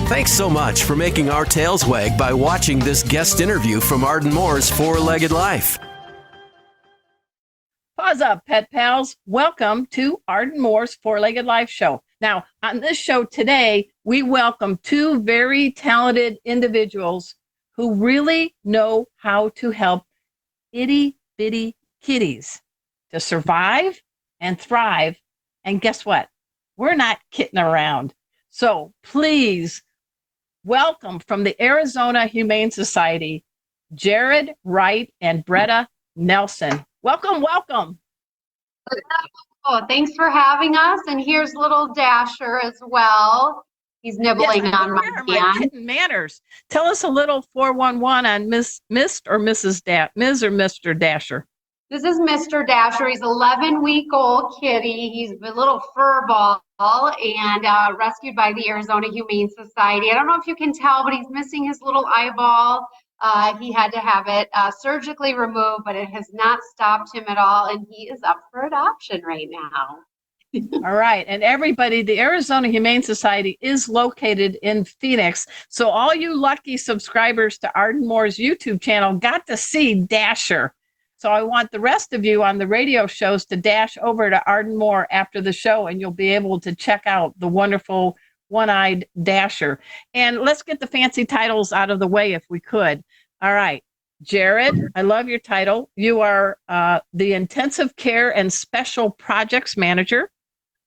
Thanks so much for making our tails wag by watching this guest interview from Arden Moore's Four-Legged Life. Pause up, pet pals. Welcome to Arden Moore's Four-Legged Life show. Now, on this show today, we welcome two very talented individuals who really know how to help itty-bitty kitties to survive and thrive. And guess what? We're not kidding around. So please welcome from the Arizona Humane Society, Jared, Wright, and Bretta Nelson. Welcome, welcome. Oh, thanks for having us. And here's little Dasher as well. He's nibbling on my hand. My kitten manners. Tell us a little 411 on Miss or Mr. Dasher. This is Mr. Dasher. He's 11-week-old kitty. He's a little fur ball and rescued by the Arizona Humane Society. I don't know if you can tell, but he's missing his little eyeball. He had to have it surgically removed, but it has not stopped him at all, and he is up for adoption right now. All right. And everybody, the Arizona Humane Society is located in Phoenix. So all you lucky subscribers to Arden Moore's YouTube channel got to see Dasher. So I want the rest of you on the radio shows to dash over to Arden Moore after the show, and you'll be able to check out the wonderful one-eyed Dasher. And let's get the fancy titles out of the way if we could. All right. Jared, I love your title. You are the Intensive Care and Special Projects Manager.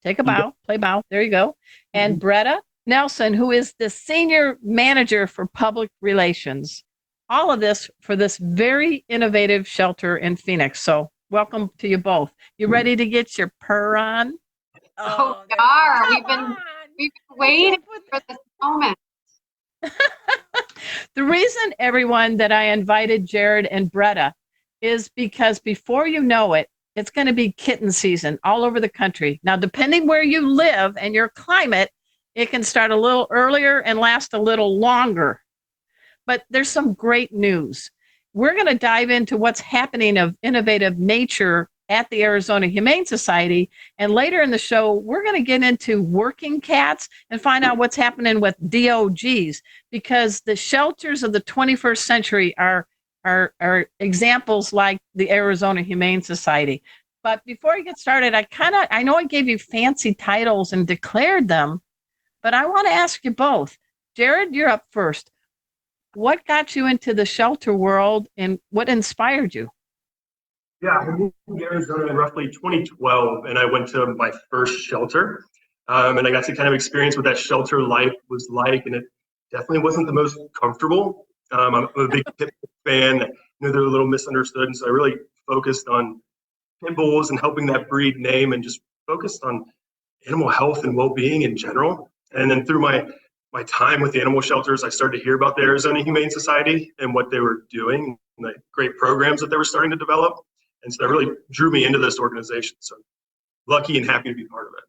Take a bow, play bow. There you go. And Bretta Nelson, who is the Senior Manager for Public Relations. All of this for this very innovative shelter in Phoenix. So welcome to you both. You ready to get your purr on? Oh, we are. We've been waiting for this moment. The reason, everyone, that I invited Jared and Bretta is because before you know it, it's going to be kitten season all over the country. Now, depending where you live and your climate, it can start a little earlier and last a little longer. But there's some great news. We're going to dive into what's happening of innovative nature at the Arizona Humane Society. And later in the show, we're going to get into working cats and find out what's happening with DOGs, because the shelters of the 21st century are examples like the Arizona Humane Society. But before I get started, I know I gave you fancy titles and declared them, but I want to ask you both. Jared, you're up first. What got you into the shelter world and what inspired you? Yeah, I moved to Arizona in roughly 2012, and I went to my first shelter. And I got to kind of experience what that shelter life was like, and it definitely wasn't the most comfortable. I'm a big pit bull fan. I know they're a little misunderstood, and so I really focused on pit bulls and helping that breed name, and just focused on animal health and well-being in general. And then through my time with the animal shelters, I started to hear about the Arizona Humane Society and what they were doing, and the great programs that they were starting to develop. And so that really drew me into this organization. So lucky and happy to be part of it.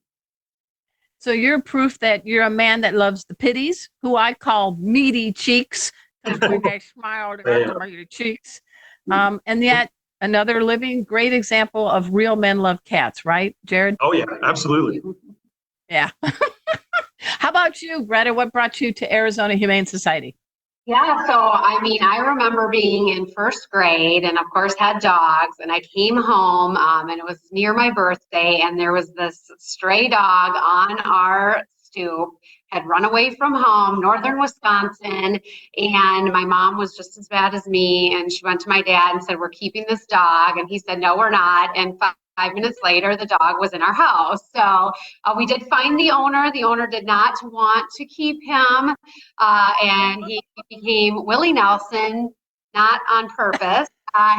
So you're proof that you're a man that loves the pitties, who I call meaty cheeks, because when they smile, they got meaty cheeks. And yet another living great example of real men love cats, right, Jared? Oh, yeah, absolutely. Yeah. How about you, Bretta? What brought you to Arizona Humane Society? Yeah, so I remember being in first grade and of course had dogs, and I came home and it was near my birthday, and there was this stray dog on our stoop, had run away from home, northern Wisconsin, and my mom was just as bad as me, and she went to my dad and said, "We're keeping this dog," and he said, "No, we're not." And 5 minutes later, the dog was in our house. So we did find the owner. The owner did not want to keep him, and he became Willie Nelson, not on purpose.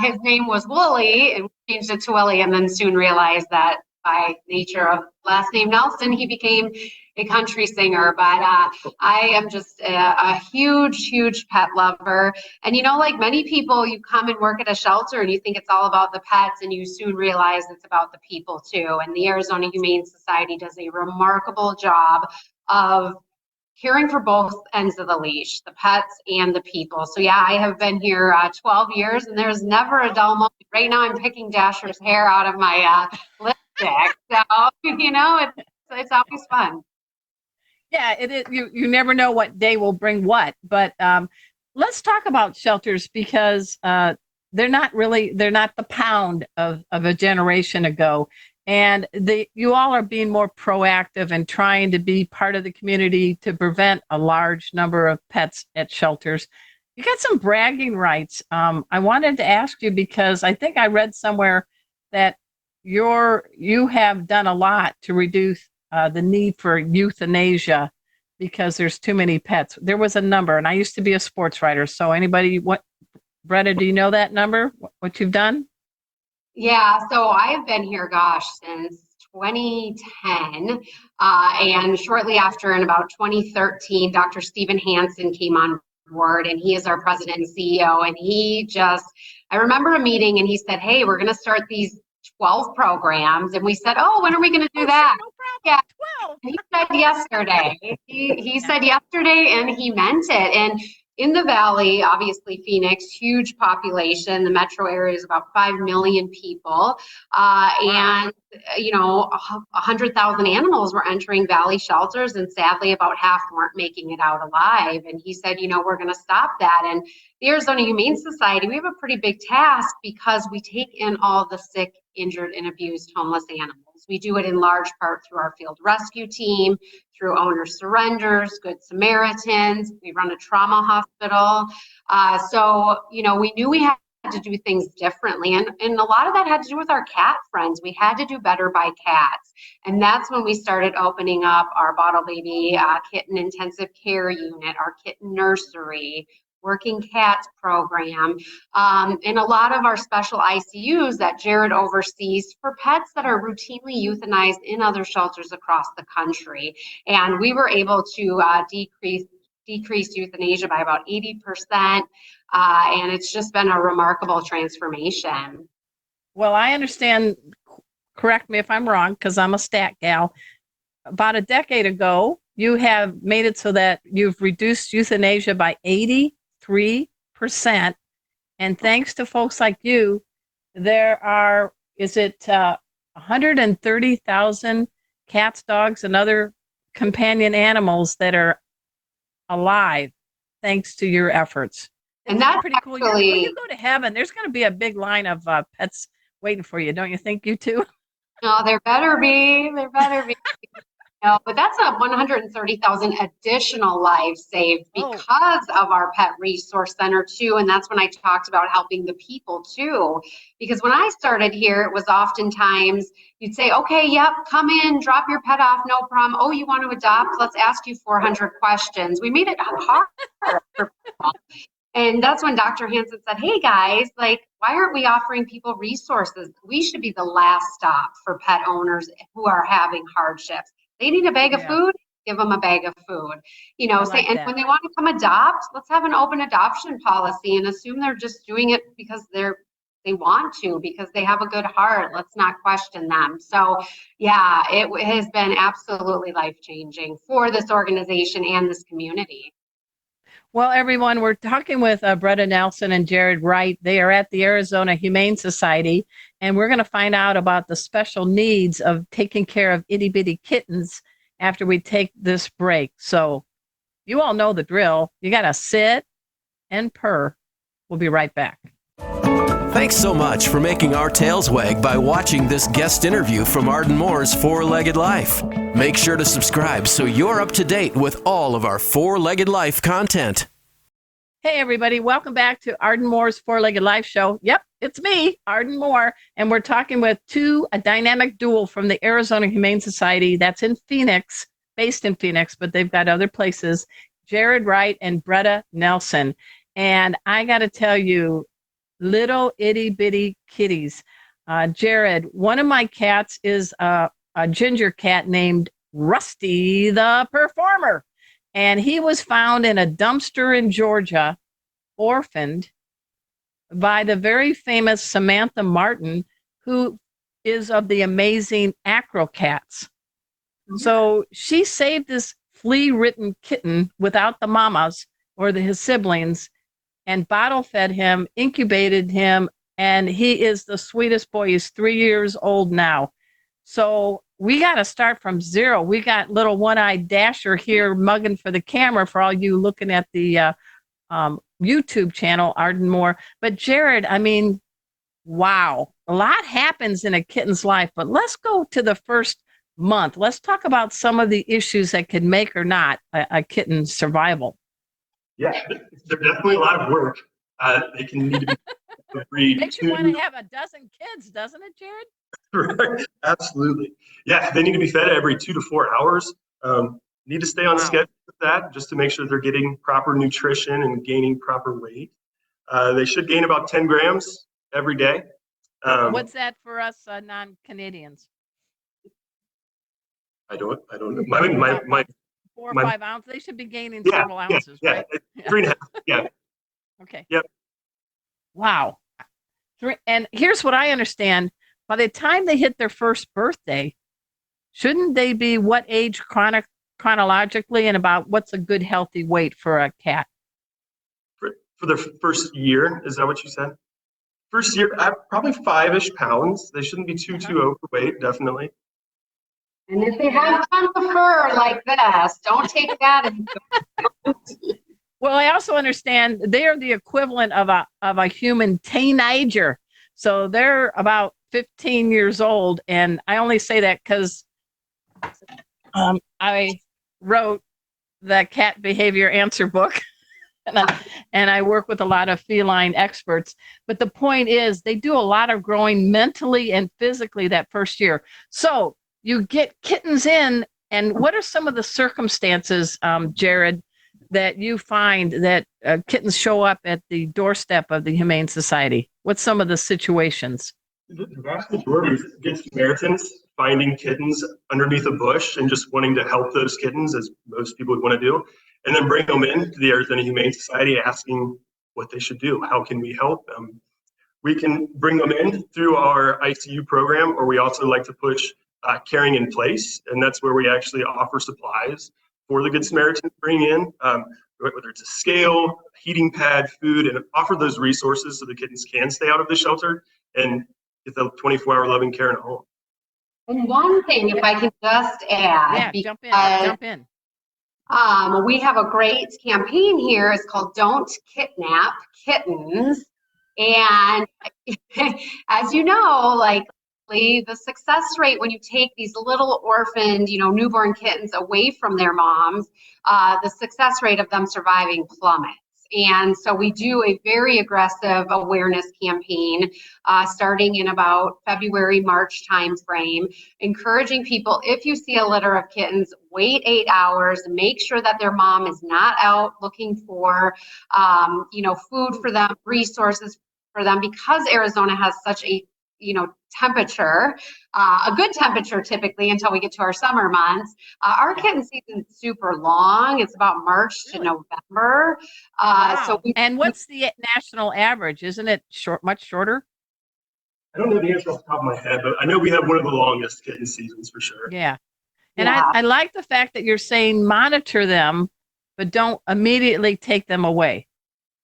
His name was Wooly, and we changed it to Willie, and then soon realized that by nature of last name Nelson, he became a country singer. But I am just a huge pet lover. And like many people, you come and work at a shelter and you think it's all about the pets, and you soon realize it's about the people too. And the Arizona Humane Society does a remarkable job of caring for both ends of the leash, the pets and the people. So yeah, I have been here 12 years, and there's never a dull moment. Right now I'm picking Dasher's hair out of my lipstick. So, it's always fun. Yeah, it is. You never know what day will bring what. But let's talk about shelters because they're not the pound of a generation ago. And you all are being more proactive and trying to be part of the community to prevent a large number of pets at shelters. You got some bragging rights. I wanted to ask you because I think I read somewhere that you have done a lot to reduce the need for euthanasia because there's too many pets. There was a number, and I used to be a sports writer. So Bretta, do you know that number? What you've done? Yeah, so I've been here, gosh, since 2010. And shortly after, in about 2013, Dr. Stephen Hansen came on board, and he is our president and CEO. And I remember a meeting, and he said, "Hey, we're going to start these 12 programs." And we said, "Oh, when are we going to do that?" Sure, no problem. Yeah. 12. He said yesterday. He said yesterday, and he meant it. And in the Valley, obviously Phoenix, huge population. The metro area is about 5 million people. And, 100,000 animals were entering Valley shelters, and sadly, about half weren't making it out alive. And he said, we're going to stop that. And the Arizona Humane Society, we have a pretty big task because we take in all the sick, injured, and abused homeless animals. We do it in large part through our field rescue team, through owner surrenders, Good Samaritans. We run a trauma hospital. So we knew we had to do things differently. And a lot of that had to do with our cat friends. We had to do better by cats. And that's when we started opening up our bottle baby kitten intensive care unit, our kitten nursery, working cats program, and a lot of our special ICUs that Jared oversees for pets that are routinely euthanized in other shelters across the country. And we were able to decrease euthanasia by about 80%. And it's just been a remarkable transformation. Well, I understand, correct me if I'm wrong, because I'm a stat gal. About a decade ago, you have made it so that you've reduced euthanasia by 83%. And thanks to folks like you, there are, 130,000 cats, dogs, and other companion animals that are alive thanks to your efforts. And that's pretty cool. When you go to heaven, there's going to be a big line of pets waiting for you. Don't you think, you too? No, there better be. There better be. But that's a 130,000 additional lives saved because of our pet resource center too. And that's when I talked about helping the people too. Because when I started here, it was oftentimes you'd say, "Okay, yep, come in, drop your pet off, no problem. Oh, you want to adopt? Let's ask you 400 questions." We made it hard for people. And that's when Dr. Hansen said, "Hey guys, why aren't we offering people resources? We should be the last stop for pet owners who are having hardships. They need a bag of food, give them a bag of food." When they want to come adopt, let's have an open adoption policy and assume they're just doing it because they want to, because they have a good heart. Let's not question them. So yeah, it has been absolutely life-changing for this organization and this community. Well, everyone, we're talking with Bretta Nelson and Jared Wright. They are at the Arizona Humane Society, and we're going to find out about the special needs of taking care of itty-bitty kittens after we take this break. So you all know the drill. You got to sit and purr. We'll be right back. Thanks so much for making our tails wag by watching this guest interview from Arden Moore's Four-Legged Life. Make sure to subscribe so you're up to date with all of our Four-Legged Life content. Hey, everybody. Welcome back to Arden Moore's Four-Legged Life show. Yep, it's me, Arden Moore, and we're talking with a dynamic duo from the Arizona Humane Society that's in Phoenix, based in Phoenix, but they've got other places, Jared Wright and Bretta Nelson. And I got to tell you, little itty bitty kitties. Jared, one of my cats is a ginger cat named Rusty the Performer. And he was found in a dumpster in Georgia, orphaned by the very famous Samantha Martin, who is of the amazing Acro Cats. So she saved this flea-ridden kitten without the mamas or his siblings, and bottle fed him, incubated him, and he is the sweetest boy. He's 3 years old now. So we got to start from zero. We got little one-eyed Dasher here mugging for the camera for all you looking at the YouTube channel, Arden Moore. But Jared, I mean, wow, a lot happens in a kitten's life, but let's go to the first month. Let's talk about some of the issues that could make or not a kitten's survival. Yeah, they're definitely a lot of work. They can need to be Makes you want to have a dozen kids, doesn't it, Jared? Right. Absolutely. Yeah, they need to be fed every 2 to 4 hours. Need to stay on schedule with that just to make sure they're getting proper nutrition and gaining proper weight. They should gain about 10 grams every day. What's that for us non-Canadians? I don't know. My 4 or 5 ounces. They should be gaining several ounces, right? 3.5. Yeah. Okay. Yep. Wow. And here's what I understand. By the time they hit their first birthday, shouldn't they be what age chronologically, and about what's a good healthy weight for a cat? For their first year, is that what you said? First year, probably 5-ish pounds. They shouldn't be too overweight, definitely. And if they have tons of fur like this, don't take that. Well, I also understand they're the equivalent of a human teenager. So they're about 15 years old. And I only say that because I wrote the cat behavior answer book. And I work with a lot of feline experts. But the point is, they do a lot of growing mentally and physically that first year. So you get kittens in, and what are some of the circumstances, Jared, that you find that kittens show up at the doorstep of the Humane Society? What's some of the situations? The vast majority is Good Samaritans finding kittens underneath a bush and just wanting to help those kittens, as most people would want to do, and then bring them in to the Arizona Humane Society asking what they should do. How can we help them? We can bring them in through our ICU program, or we also like to push caring in place, and that's where we actually offer supplies for the Good Samaritans to bring in, whether it's a scale, heating pad, food, and offer those resources so the kittens can stay out of the shelter and get the 24-hour loving care in a home. And one thing, if I can just add, jump in. We have a great campaign here. It's called Don't Kidnap Kittens. And as you know, like, the success rate when you take these little orphaned, newborn kittens away from their moms, the success rate of them surviving plummets. And so we do a very aggressive awareness campaign starting in about February, March timeframe, encouraging people, if you see a litter of kittens, wait 8 hours, make sure that their mom is not out looking for, food for them, resources for them, because Arizona has such a temperature, a good temperature typically until we get to our summer months. Our kitten season is super long. It's about March to November. Wow. And what's the national average? Isn't it much shorter? I don't know the answer off the top of my head, but I know we have one of the longest kitten seasons for sure. Yeah. And I like the fact that you're saying monitor them, but don't immediately take them away.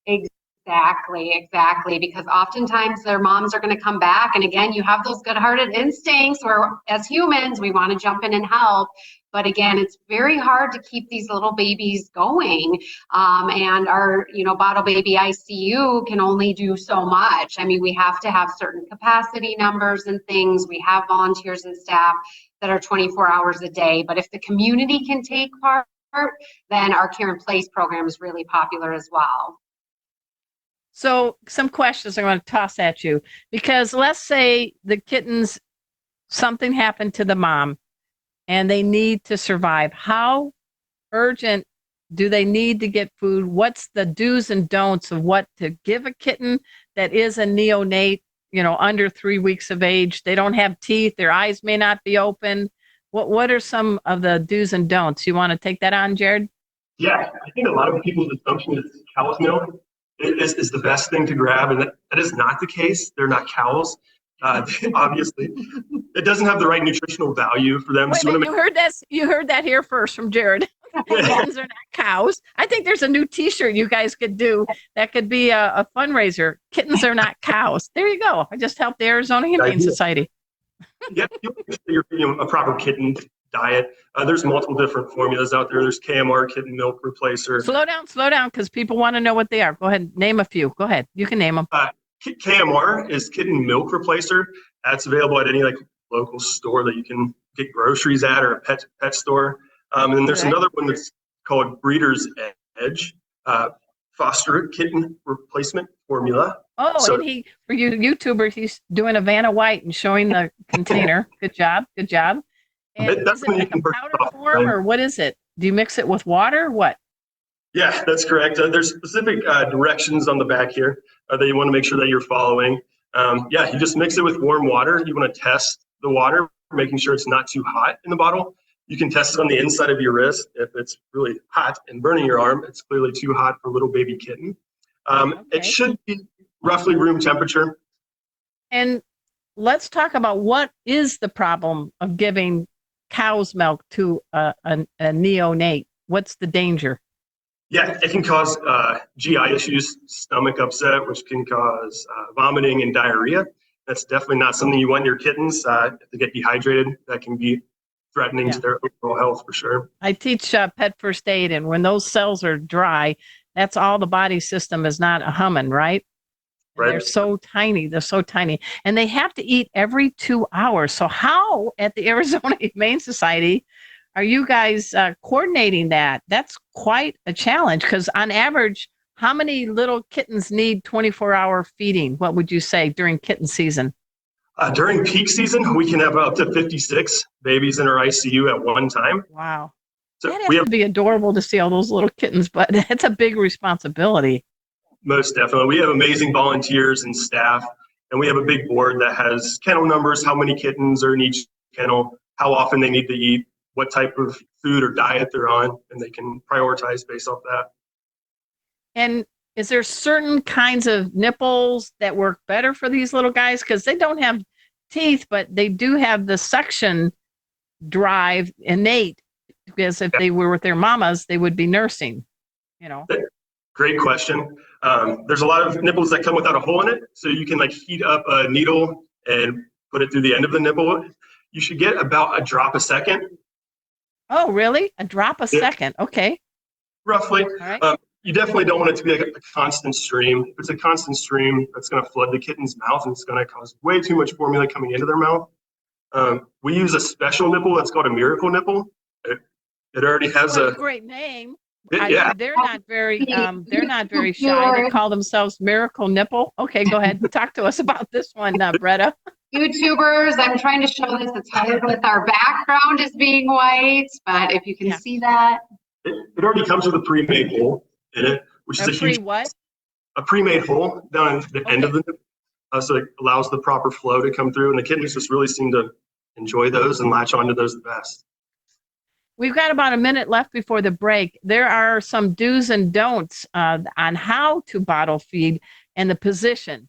Exactly. Because oftentimes their moms are going to come back. And again, you have those good-hearted instincts where as humans, we want to jump in and help. But again, it's very hard to keep these little babies going. And our, bottle baby ICU can only do so much. I mean, we have to have certain capacity numbers and things. We have volunteers and staff that are 24 hours a day. But if the community can take part, then our Care in Place program is really popular as well. So some questions I'm going to toss at you, because let's say the kittens, something happened to the mom and they need to survive. How urgent do they need to get food? What's the do's and don'ts of what to give a kitten that is a neonate, under 3 weeks of age? They don't have teeth. Their eyes may not be open. What are some of the do's and don'ts? You want to take that on, Jared? Yeah, I think a lot of people's assumption is cow's milk is the best thing to grab, and that is not the case. They're not cows. Obviously, it doesn't have the right nutritional value for them. Wait, you heard that here first from Jared. Kittens are not cows. I think there's a new T-shirt you guys could do that could be a fundraiser. Kittens are not cows. There you go. I just helped the Arizona Humane Society. Yeah, you're feeding a proper kitten diet. There's multiple different formulas out there. There's KMR kitten milk replacer. Slow down, because people want to know what they are. Go ahead, name a few. Go ahead, you can name them. KMR is kitten milk replacer. That's available at any like local store that you can get groceries at, or a pet store. And then there's another one that's called Breeder's Edge, foster kitten replacement formula. Oh, so, and for you YouTubers, he's doing a Vanna White and showing the container. Good job. And is it like a powder form, or what is it? Do you mix it with water? What? Yeah, that's correct. There's specific directions on the back here that you want to make sure that you're following. You just mix it with warm water. You want to test the water, making sure it's not too hot in the bottle. You can test it on the inside of your wrist. If it's really hot and burning your arm, it's clearly too hot for little baby kitten. It should be roughly room temperature. And let's talk about what is the problem of giving cow's milk to a neonate. What's the danger? Yeah, it can cause GI issues, stomach upset, which can cause vomiting and diarrhea. That's definitely not something you want your kittens. If they get dehydrated, that can be threatening to their overall health for sure. I teach pet first aid, and when those cells are dry, that's all the body system is not humming, right? Right. They're so tiny. And they have to eat every 2 hours. So how at the Arizona Humane Society are you guys coordinating that? That's quite a challenge, because on average, how many little kittens need 24-hour feeding? What would you say during kitten season? During peak season, we can have up to 56 babies in our ICU at one time. Wow. So that has to be adorable to see all those little kittens, but it's a big responsibility. Most definitely. We have amazing volunteers and staff, and we have a big board that has kennel numbers, how many kittens are in each kennel, how often they need to eat, what type of food or diet they're on, and they can prioritize based off that. And is there certain kinds of nipples that work better for these little guys? Because they don't have teeth, but they do have the suction drive innate, because if they were with their mamas, they would be nursing, Great question. There's a lot of nipples that come without a hole in it, so you can heat up a needle and put it through the end of the nipple. You should get about a drop a second. Oh, really? A drop a second? Okay. Roughly. All right. You definitely don't want it to be a constant stream. If it's a constant stream, that's going to flood the kitten's mouth, and it's going to cause way too much formula coming into their mouth. We use a special nipple that's called a miracle nipple. It already has a great name. They're not very shy. They call themselves Miracle Nipple. Okay, go ahead. Talk to us about this one, Bretta. YouTubers, I'm trying to show this. It's hard with our background as being white, but if you can see that. It already comes with a pre-made hole in it, which is a huge what? A pre-made hole down at the end of the nipple. So it allows the proper flow to come through, and the kittens just really seem to enjoy those and latch onto those the best. We've got about a minute left before the break. There are some do's and don'ts on how to bottle feed and the position.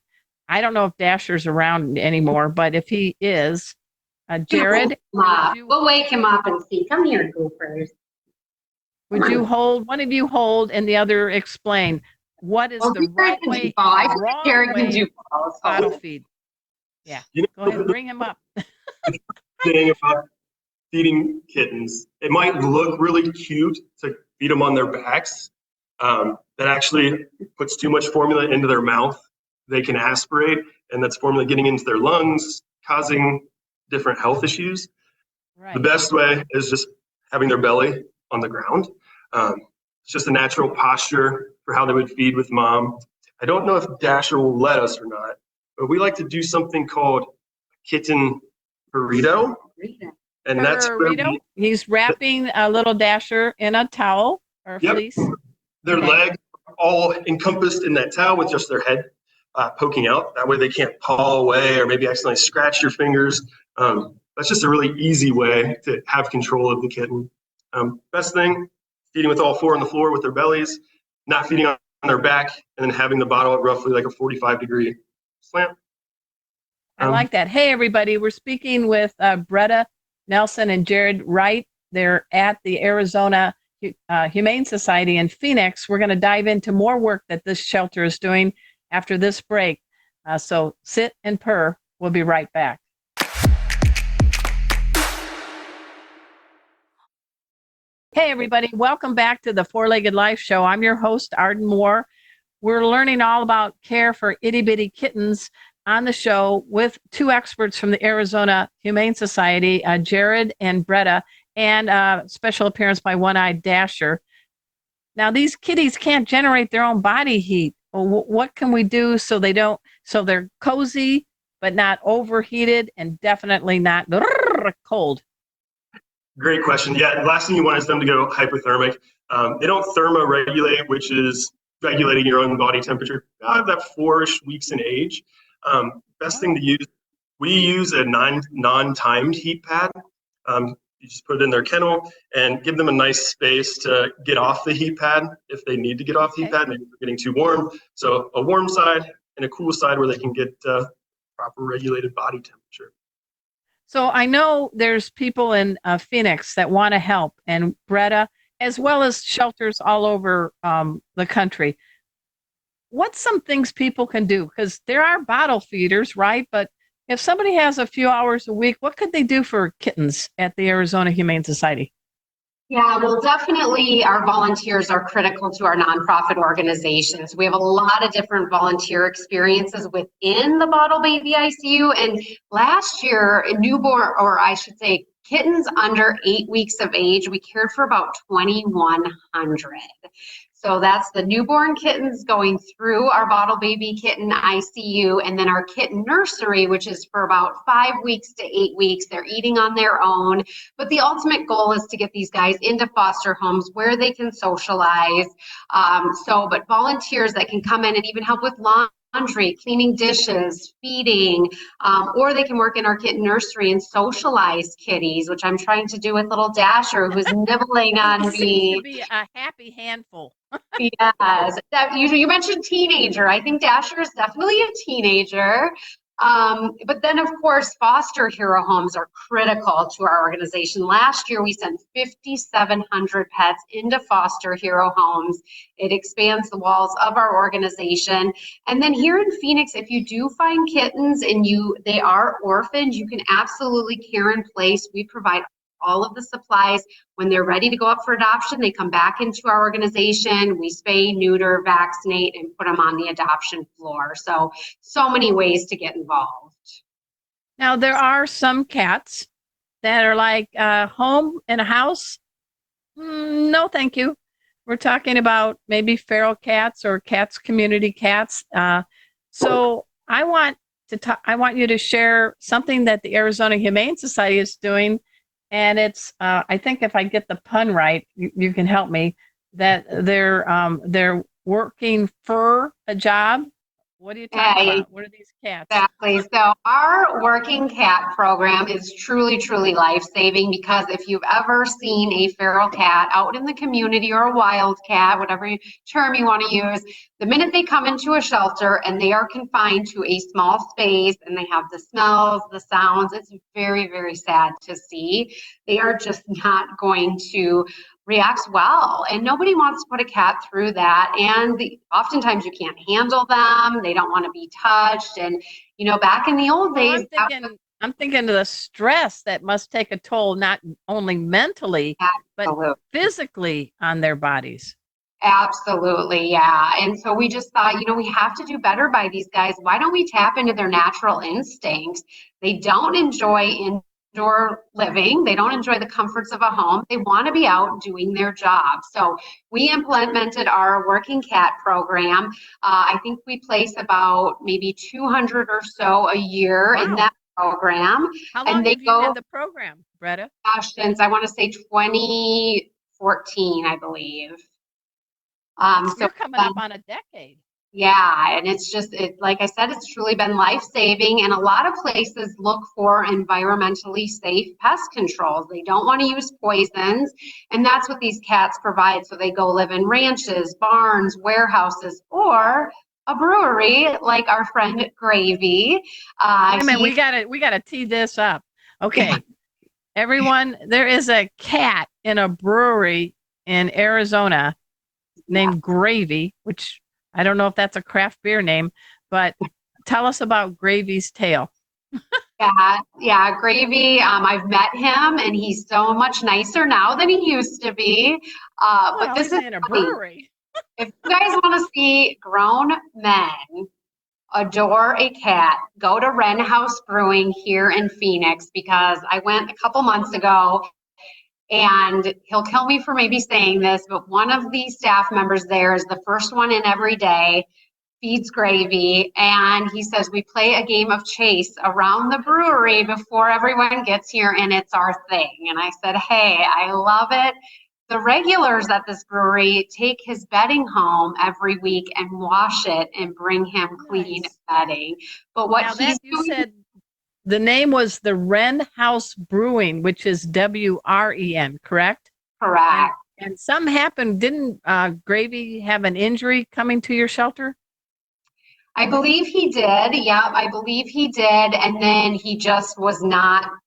I don't know if Dasher's around anymore, but if he is, Jared. We'll wake him up and see. Come here, goofers. Would you hold, one of you hold and the other explain what is the right way, wrong way to bottle feed? Yeah, go ahead, bring him up. Thing about feeding kittens, it might look really cute to feed them on their backs. That actually puts too much formula into their mouth. They can aspirate, and that's formula getting into their lungs, causing different health issues. Right. The best way is just having their belly on the ground. It's just a natural posture for how they would feed with mom. I don't know if Dasher will let us or not, but we like to do something called kitten burrito. And that's he's wrapping a little Dasher in a towel or a fleece. Their legs are all encompassed in that towel with just their head poking out. That way they can't paw away or maybe accidentally scratch your fingers. That's just a really easy way to have control of the kitten. Best thing, feeding with all four on the floor with their bellies, not feeding on their back, and then having the bottle at roughly like a 45-degree slant. I like that. Hey, everybody, we're speaking with Bretta Nelson and Jared Wright. They're at the Arizona Humane Society in Phoenix. We're going to dive into more work that this shelter is doing after this break. So sit and purr. We'll be right back. Hey, everybody. Welcome back to the Four-Legged Life Show. I'm your host, Arden Moore. We're learning all about care for itty-bitty kittens on the show with two experts from the Arizona Humane Society, Jared and Bretta, and special appearance by One-Eyed Dasher. Now, these kitties can't generate their own body heat. What can we do so they're cozy, but not overheated and definitely not cold? Great question. Yeah, the last thing you want is them to go hypothermic. They don't thermoregulate, which is regulating your own body temperature, about 4-ish weeks in age. Best thing to use, we use a non-timed heat pad. You just put it in their kennel and give them a nice space to get off the heat pad if they need to get off the heat pad. Maybe they're getting too warm. So a warm side and a cool side where they can get proper regulated body temperature. So I know there's people in Phoenix that want to help, and Bretta, as well as shelters all over the country. What's some things people can do? Because there are bottle feeders, right? But if somebody has a few hours a week, what could they do for kittens at the Arizona Humane Society? Yeah, well, definitely our volunteers are critical to our nonprofit organizations. We have a lot of different volunteer experiences within the Bottle Baby ICU. And last year, newborn, or I should say, kittens under 8 weeks of age, we cared for about 2,100. So that's the newborn kittens going through our Bottle Baby Kitten ICU, and then our kitten nursery, which is for about 5 weeks to 8 weeks. They're eating on their own. But the ultimate goal is to get these guys into foster homes where they can socialize. But volunteers that can come in and even help with laundry, cleaning dishes, feeding, or they can work in our kitten nursery and socialize kitties, which I'm trying to do with little Dasher, who's nibbling on me. Seems to be a happy handful. Yes, you mentioned teenager. I think Dasher is definitely a teenager. But then, of course, foster hero homes are critical to our organization. Last year, we sent 5,700 pets into foster hero homes. It expands the walls of our organization. And then here in Phoenix, if you do find kittens and they are orphaned, you can absolutely care in place. We provide all of the supplies. When they're ready to go up for adoption, they come back into our organization. We spay, neuter, vaccinate, and put them on the adoption floor. So many ways to get involved. Now, there are some cats that are like home in a house. No, thank you. We're talking about maybe feral cats or cats, community cats. So I want you to share something that the Arizona Humane Society is doing. And it's, I think if I get the pun right, you can help me, that they're working for a job. What are you talking about? What are these cats? Exactly. So our working cat program is truly, truly life-saving, because if you've ever seen a feral cat out in the community, or a wild cat, whatever term you want to use, the minute they come into a shelter and they are confined to a small space and they have the smells, the sounds, it's very, very sad to see. They are just not going to reacts well, and nobody wants to put a cat through that. And oftentimes you can't handle them, they don't want to be touched. And back in the old days, I'm thinking of the stress that must take a toll, not only mentally, but physically on their bodies. Absolutely, yeah. And so we just thought, we have to do better by these guys. Why don't we tap into their natural instincts? They don't enjoy indoor living. They don't enjoy the comforts of a home. They want to be out doing their job. So we implemented our working cat program. I think we place about maybe 200 or so a year in that program. How long have you had the program, Bretta? Since I want to say 2014, I believe. So you're coming up on a decade. Yeah, and it's just, like I said, it's truly been life-saving, and a lot of places look for environmentally safe pest controls. They don't want to use poisons, and that's what these cats provide. So they go live in ranches, barns, warehouses, or a brewery like our friend Gravy. Wait a minute, we gotta tee this up. Okay, everyone, there is a cat in a brewery in Arizona named Gravy, which I don't know if that's a craft beer name, but tell us about Gravy's Tale. Yeah, Gravy. I've met him, and he's so much nicer now than he used to be. But this he's is in a funny. brewery. If you guys want to see grown men adore a cat, go to Wren House Brewing here in Phoenix, because I went a couple months ago, and he'll kill me for maybe saying this, but one of the staff members there is the first one in every day, feeds Gravy, and he says we play a game of chase around the brewery before everyone gets here, and it's our thing. And I said, hey, I love it. The regulars at this brewery take his bedding home every week and wash it and bring him clean bedding. But what now he's you doing, said the name was the Wren House Brewing, which is WREN, correct? correct. And something happened. Didn't Gravy have an injury coming to your shelter? I believe he did. Yep, I believe he did. And then he just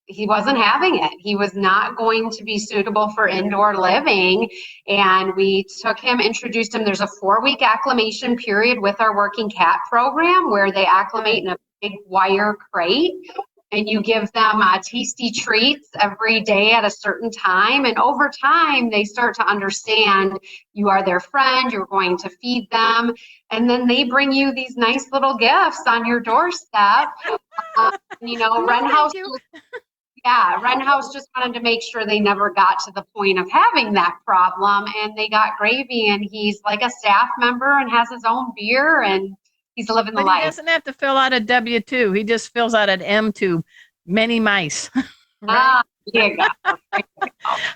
he wasn't having it. He was not going to be suitable for indoor living. And we took him, introduced him. There's a 4-week acclimation period with our working cat program where they acclimate in a big wire crate. And you give them tasty treats every day at a certain time. And over time, they start to understand you are their friend, you're going to feed them. And then they bring you these nice little gifts on your doorstep. Wren House. Wren House just wanted to make sure they never got to the point of having that problem. And they got Gravy, and he's like a staff member and has his own beer, and he's living the life. He doesn't have to fill out a W-2. He just fills out an M2, many mice. Right? Yeah.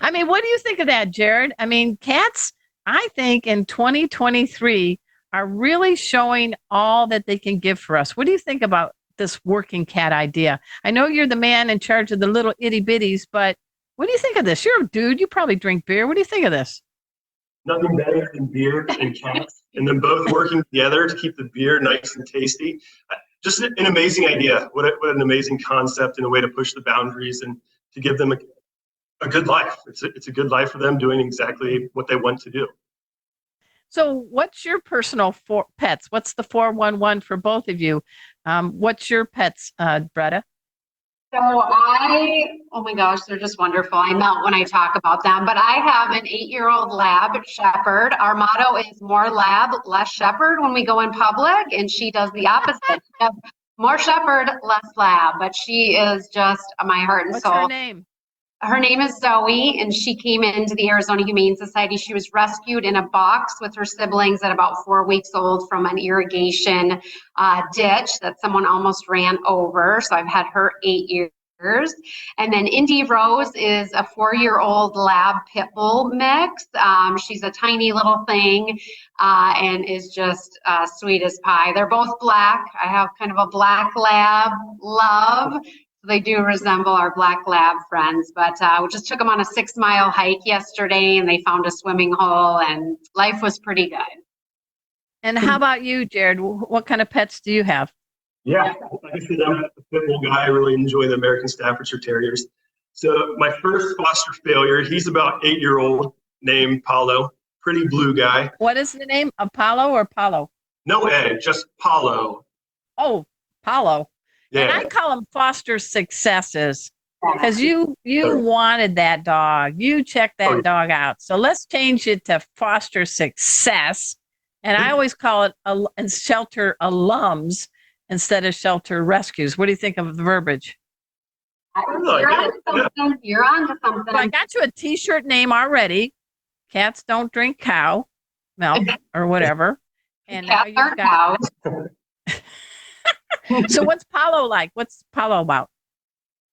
I mean, what do you think of that, Jared? I mean, cats, I think in 2023 are really showing all that they can give for us. What do you think about this working cat idea? I know you're the man in charge of the little itty bitties, but what do you think of this? You're a dude. You probably drink beer. What do you think of this? Nothing better than beer and cats, and then both working together to keep the beer nice and tasty. Just an amazing idea. What an amazing concept, and a way to push the boundaries and to give them a good life. It's a good life for them, doing exactly what they want to do. So what's your personal pets? What's the 411 for both of you? What's your pets, Bretta? So oh my gosh, they're just wonderful. I melt when I talk about them, but I have an 8-year-old lab shepherd. Our motto is more lab, less shepherd when we go in public, and she does the opposite. More shepherd, less lab, but she is just my heart and soul. What's her name? Her name is Zoe, and she came into the Arizona Humane Society. She was rescued in a box with her siblings at about 4 weeks old from an irrigation ditch that someone almost ran over. So I've had her 8 years. And then Indy Rose is a 4-year-old lab pit bull mix. She's a tiny little thing and is just sweet as pie. They're both black. I have kind of a black lab love. They do resemble our black lab friends, but we just took them on a 6-mile hike yesterday, and they found a swimming hole, and life was pretty good. And how about you, Jared? What kind of pets do you have? Yeah, like I said, I'm a pit bull guy. I really enjoy the American Staffordshire Terriers. So my first foster failure, he's about 8-year-old, named Paulo, pretty blue guy. What is the name? Apollo or Paulo? No A, just Paulo. Oh, Paulo. Yeah. And I call them foster successes, because you wanted that dog. You checked that dog out. So let's change it to foster success. And I always call it shelter alums instead of shelter rescues. What do you think of the verbiage? You're on to something. So I got you a T-shirt name already. Cats don't drink cow milk or whatever. And now you've got... So what's Paulo like? What's Paulo about?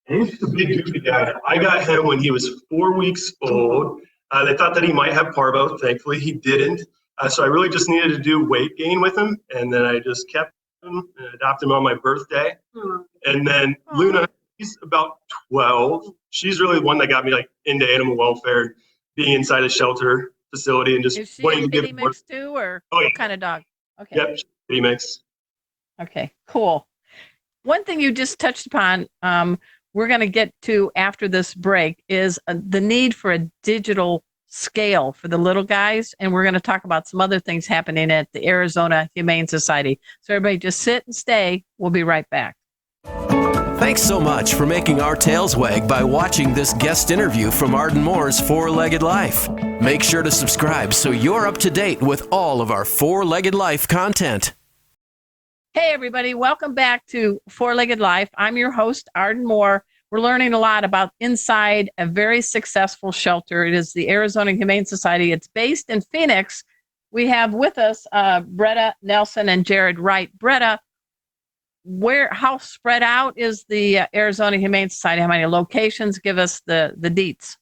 He's just a big goofy guy. I got him when he was 4 weeks old. They thought that he might have parvo. Thankfully, he didn't. So I really just needed to do weight gain with him. And then I just kept him and adopted him on my birthday. And then Luna, she's about 12. She's really the one that got me into animal welfare, being inside a shelter facility and just wanting to give mix too, or what kind of dog? Okay. Yep, bitty mix. Okay, cool. One thing you just touched upon, we're going to get to after this break, is the need for a digital scale for the little guys. And we're going to talk about some other things happening at the Arizona Humane Society. So everybody just sit and stay. We'll be right back. Thanks so much for making our tails wag by watching this guest interview from Arden Moore's Four-Legged Life. Make sure to subscribe so you're up to date with all of our Four-Legged Life content. Hey, everybody. Welcome back to Four-Legged Life. I'm your host, Arden Moore. We're learning a lot about inside a very successful shelter. It is the Arizona Humane Society. It's based in Phoenix. We have with us Bretta Nelson and Jared Wright. Bretta, how spread out is the Arizona Humane Society? How many locations? Give us the deets.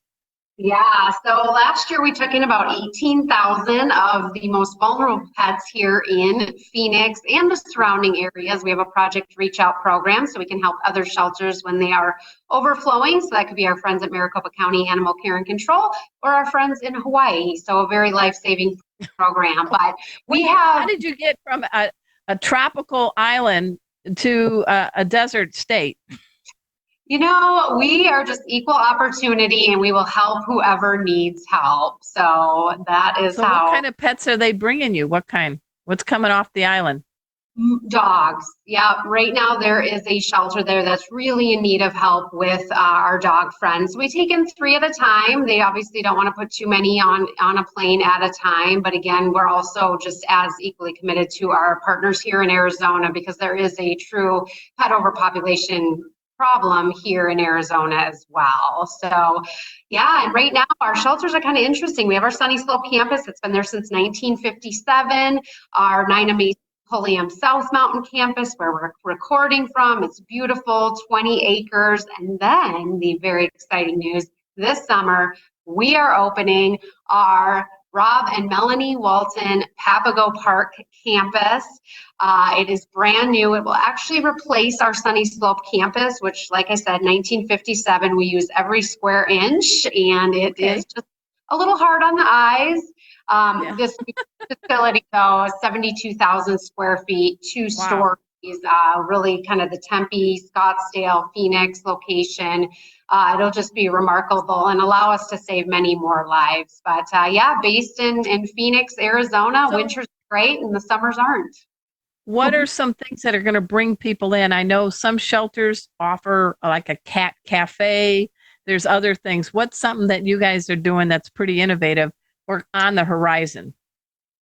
Yeah, so last year we took in about 18,000 of the most vulnerable pets here in Phoenix and the surrounding areas. We have a Project Reach Out program so we can help other shelters when they are overflowing. So that could be our friends at Maricopa County Animal Care and Control or our friends in Hawaii. So a very life-saving program. But How did you get from a tropical island to a desert state? You know, we are just equal opportunity and we will help whoever needs help. So that is what kind of pets are they bringing you? What kind? What's coming off the island? Dogs. Yeah, right now there is a shelter there that's really in need of help with our dog friends. We take in 3 at a time. They obviously don't want to put too many on a plane at a time. But again, we're also just as equally committed to our partners here in Arizona because there is a true pet overpopulation problem here in Arizona as well. So yeah, and right now our shelters are kind of interesting. We have our Sunny Slope campus. It's been there since 1957. Our Nina Mason Pulliam South Mountain campus where we're recording from. It's beautiful, 20 acres. And then the very exciting news this summer, we are opening our Rob and Melanie Walton Papago Park campus. It is brand new. It will actually replace our Sunny Slope campus, which, like I said, 1957, we use every square inch, and it is just a little hard on the eyes. This facility, though, is 72,000 square feet, 2 stories, really kind of the Tempe, Scottsdale, Phoenix location. It'll just be remarkable and allow us to save many more lives. But yeah, based in Phoenix, Arizona, winter's great and the summers aren't. What are some things that are going to bring people in? I know some shelters offer like a cat cafe. There's other things. What's something that you guys are doing that's pretty innovative or on the horizon?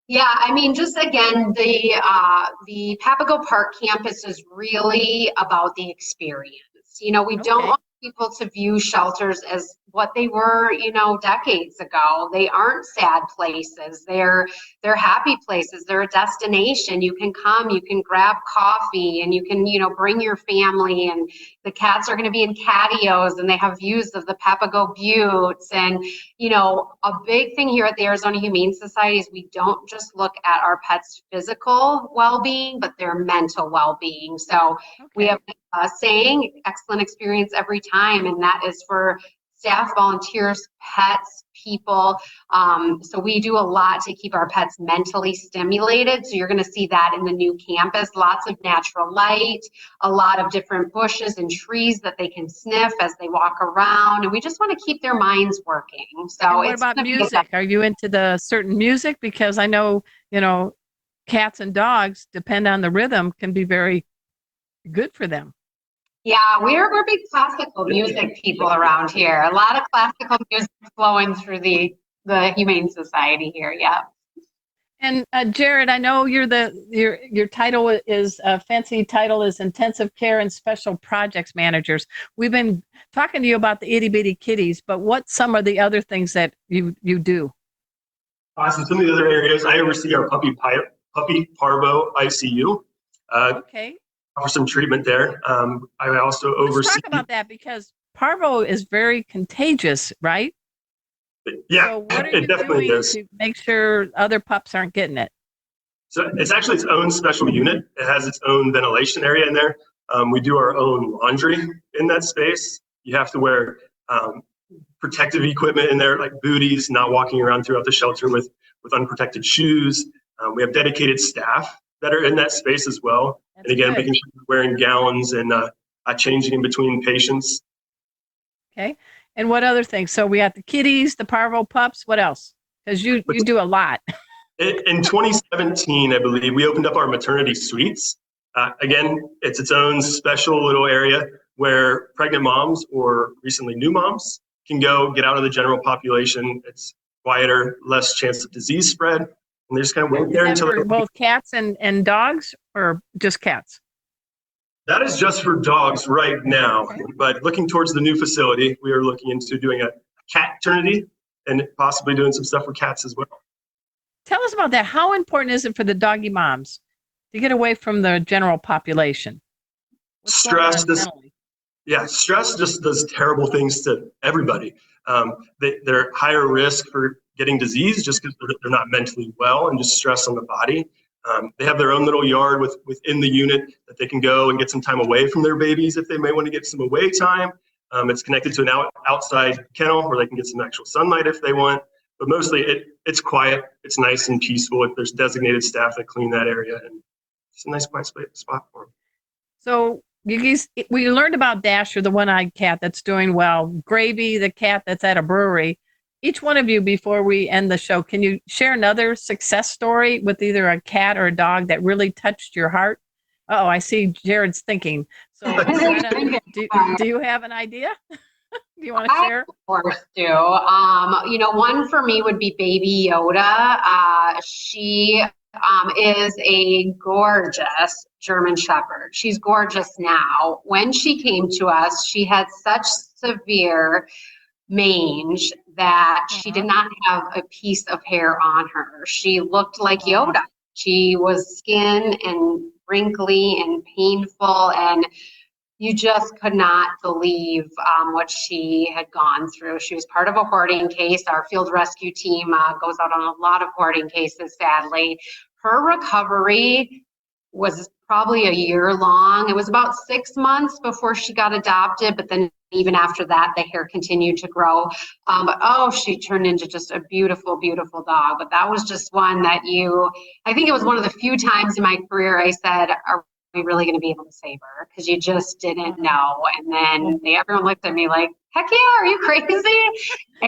Yeah, I mean, just again, the Papago Park campus is really about the experience. You know, we don't want people to view shelters as what they were, decades ago. They aren't sad places. They're happy places. They're a destination. You can come, you can grab coffee, and you can, bring your family. And the cats are going to be in catios, and they have views of the Papago Buttes. And, a big thing here at the Arizona Humane Society is we don't just look at our pets' physical well-being, but their mental well-being. So we have a saying, excellent experience every time, and that is for staff, volunteers, pets, people. So we do a lot to keep our pets mentally stimulated. So you're going to see that in the new campus, lots of natural light, a lot of different bushes and trees that they can sniff as they walk around. And we just want to keep their minds working. So and what about music? Are you into the certain music? Because I know, cats and dogs depend on the rhythm, can be very good for them. Yeah, we're big classical music people around here. A lot of classical music flowing through the Humane Society here. Yeah. And Jared, I know your title is fancy title is Intensive Care and Special Projects Managers. We've been talking to you about the itty bitty kitties, but what's some of the other things that you do? So some of the other areas I oversee are puppy parvo ICU. For some treatment there. I also oversee. Let's talk about that because parvo is very contagious, right? Yeah, so what are it you definitely doing is. to make sure other pups aren't getting it? So it's actually its own special unit. It has its own ventilation area in there. We do our own laundry in that space. You have to wear protective equipment in there, like booties, not walking around throughout the shelter with unprotected shoes. We have dedicated staff that are in that space as well. That's and again, good. making sure we're wearing gowns and changing in between patients. Okay. And what other things? So we got the kitties, the parvo pups. What else? Because you do a lot. In 2017, I believe, we opened up our maternity suites. Again, it's its own special little area. where pregnant moms or recently new moms can go get out of the general population. It's quieter, less chance of disease spread, and they just kind of wait there until for both cats and dogs, or just cats? That is just for dogs right now, but looking towards the new facility, we are looking into doing a cat maternity and possibly doing some stuff for cats as well. Tell us about that. How important is it for the doggy moms to get away from the general population? Stress just does terrible things to everybody. They're higher risk for getting disease just because they're not mentally well, and just stress on the body. They have their own little yard within the unit that they can go and get some time away from their babies if they may want to get some away time. It's connected to an outside kennel where they can get some actual sunlight if they want. But mostly it's quiet, it's nice and peaceful. If there's designated staff that clean that area, and it's a nice quiet spot for them. So we learned about Dasher, the one-eyed cat that's doing well, Gravy, the cat that's at a brewery. Each one of you, before we end the show, can you share another success story with either a cat or a dog that really touched your heart? Oh, I see Jared's thinking. So do you have an idea? Do you want to share? I, of course, do. One for me would be Baby Yoda. She is a gorgeous German Shepherd. She's gorgeous now. When she came to us, she had such severe mange that she did not have a piece of hair on her. She looked like Yoda. She was skin and wrinkly and painful, and you just could not believe what she had gone through. She was part of a hoarding case. Our field rescue team goes out on a lot of hoarding cases, sadly. Her recovery was probably a year long. It was about 6 months before she got adopted, but then even after that, the hair continued to grow. She turned into just a beautiful, beautiful dog. But that was just one that I think it was one of the few times in my career I said, are we really going to be able to save her? Because you just didn't know. And then everyone looked at me like, heck yeah, are you crazy?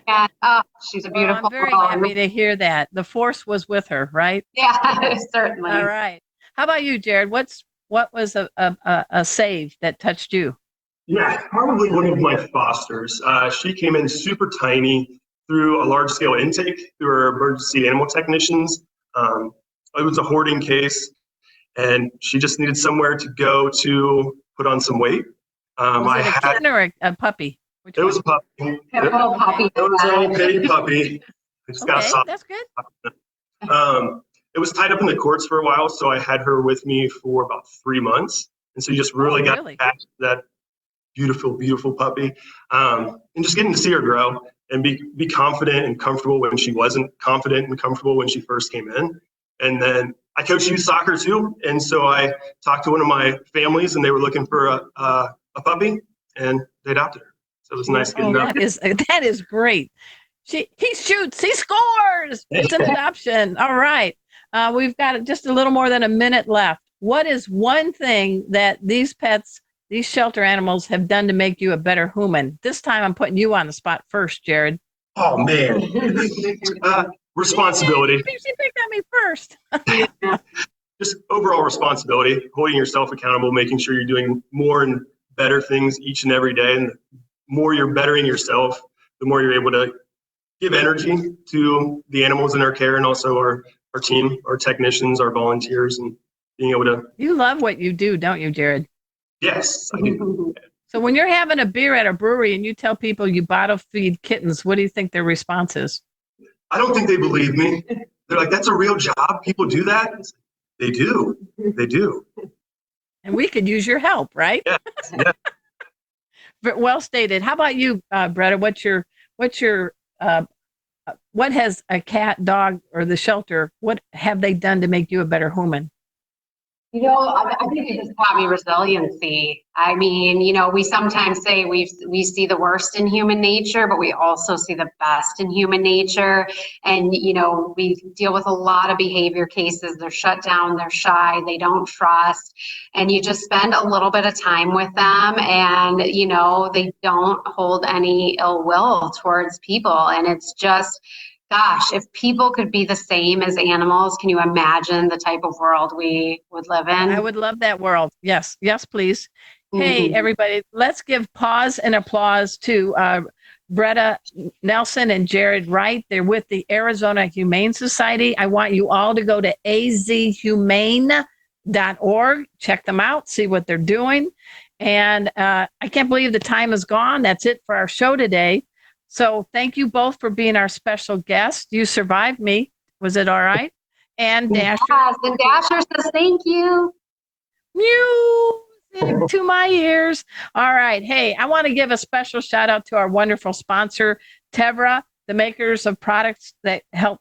And she's a beautiful I'm very happy to hear that. The force was with her, right? Yeah, certainly. All right. How about you, Jared? What was a save that touched you? Yeah, probably one of my fosters. She came in super tiny through a large scale intake through our emergency animal technicians. It was a hoarding case, and she just needed somewhere to go to put on some weight. Was it a kitten or a puppy? It was a puppy. A little puppy. It was a little baby puppy. That's good. It was tied up in the courts for a while, so I had her with me for about 3 months. And so you just really got back to that beautiful, beautiful puppy. And just getting to see her grow and be confident and comfortable when she wasn't confident and comfortable when she first came in. And then I coach youth soccer too. And so I talked to one of my families, and they were looking for a puppy, and they adopted her. So it was nice getting that is great. He shoots, he scores. It's an adoption. All right. We've got just a little more than a minute left. What is one thing that these pets, these shelter animals, have done to make you a better human? This time I'm putting you on the spot first, Jared. Oh, man. Responsibility. She picked on me first. Just overall responsibility, holding yourself accountable, making sure you're doing more and better things each and every day. And the more you're bettering yourself, the more you're able to give energy to the animals in our care, and also our team, our technicians, our volunteers, and being able to. You love what you do, don't you, Jared? Yes, I do. So when you're having a beer at a brewery and you tell people you bottle feed kittens, what do you think their response is? I don't think they believe me. They're like, that's a real job? People do that? They do. They do. And we could use your help, right? Yeah. Well stated. How about you, Bretta? What has a cat, dog, or the shelter, what have they done to make you a better human? I think it just taught me resiliency. I mean, we sometimes say we see the worst in human nature, but we also see the best in human nature. And, we deal with a lot of behavior cases. They're shut down, they're shy, they don't trust. And you just spend a little bit of time with them, and, they don't hold any ill will towards people. And it's just, gosh, if people could be the same as animals, can you imagine the type of world we would live in? I would love that world. Yes. Yes, please. Hey, everybody, let's give pause and applause to Bretta Nelson and Jared Wright. They're with the Arizona Humane Society. I want you all to go to azhumane.org. Check them out, see what they're doing. And I can't believe the time is gone. That's it for our show today. So thank you both for being our special guest. You survived me. Was it all right? And Dasher. Yes, and Dasher says thank you. Music to my ears. All right. Hey, I want to give a special shout out to our wonderful sponsor, Tevra, the makers of products that help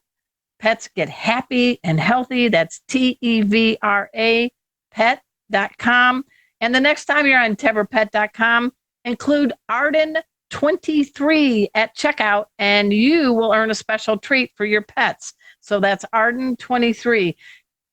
pets get happy and healthy. That's TEVRA pet.com. And the next time you're on tevrapet.com, include Arden23 at checkout, and you will earn a special treat for your pets. So that's Arden23.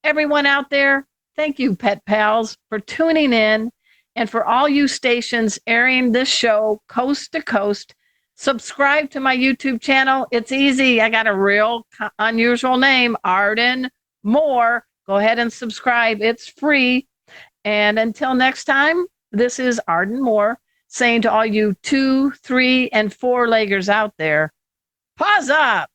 Everyone out there, thank you, Pet Pals, for tuning in, and for all you stations airing this show coast to coast. Subscribe to my YouTube channel. It's easy. I got a real unusual name, Arden Moore. Go ahead and subscribe. It's free. And until next time, this is Arden Moore saying to all you 2, 3, and 4-leggers out there, pause up.